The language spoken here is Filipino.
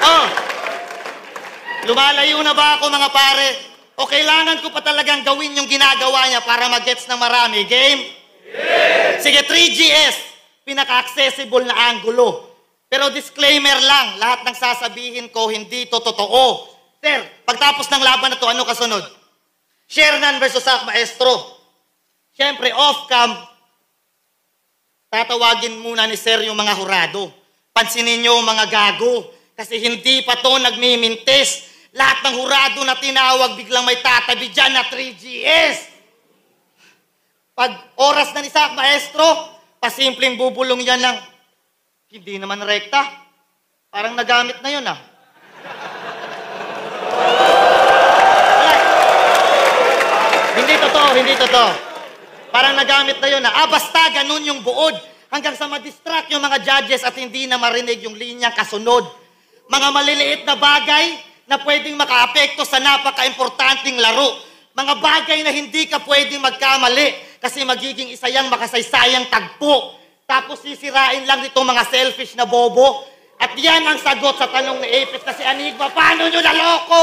Oh, lumalayo na ba ako mga pare? O kailangan ko pa talagang gawin yung ginagawa niya para mag-gets ng marami? Game? Yes! Sige, 3GS. Pinaka-accessible na angulo. Pero disclaimer lang, lahat ng sasabihin ko, hindi to totoo. Sir, pagtapos ng laban na to, ano kasunod? Shernan versus Sak Maestro. Siyempre, off-cam, tatawagin muna ni Sir yung mga hurado. Pansinin nyo mga gago. Kasi hindi pa to nagmimintis. Lahat ng hurado na tinawag, biglang may tatabi dyan na 3GS. Pag oras na ni Sak Maestro, pasimpleng bubulong yan ng hindi naman rekta. Parang nagamit na yun ah. Hindi totoo, hindi totoo. Parang nagamit na yun ah. Basta ganun yung buod. Hanggang sa ma-distract yung mga judges at hindi na marinig yung linyang kasunod. Mga maliliit na bagay na pwedeng makaapekto sa napaka-importanting laro. Mga bagay na hindi ka pwedeng magkamali kasi magiging isa yang makasaysayang tagpo. Tapos sisirain lang nitong mga selfish na bobo. At yan ang sagot sa tanong ni Apex na si Enigma. Paano nyo naloko?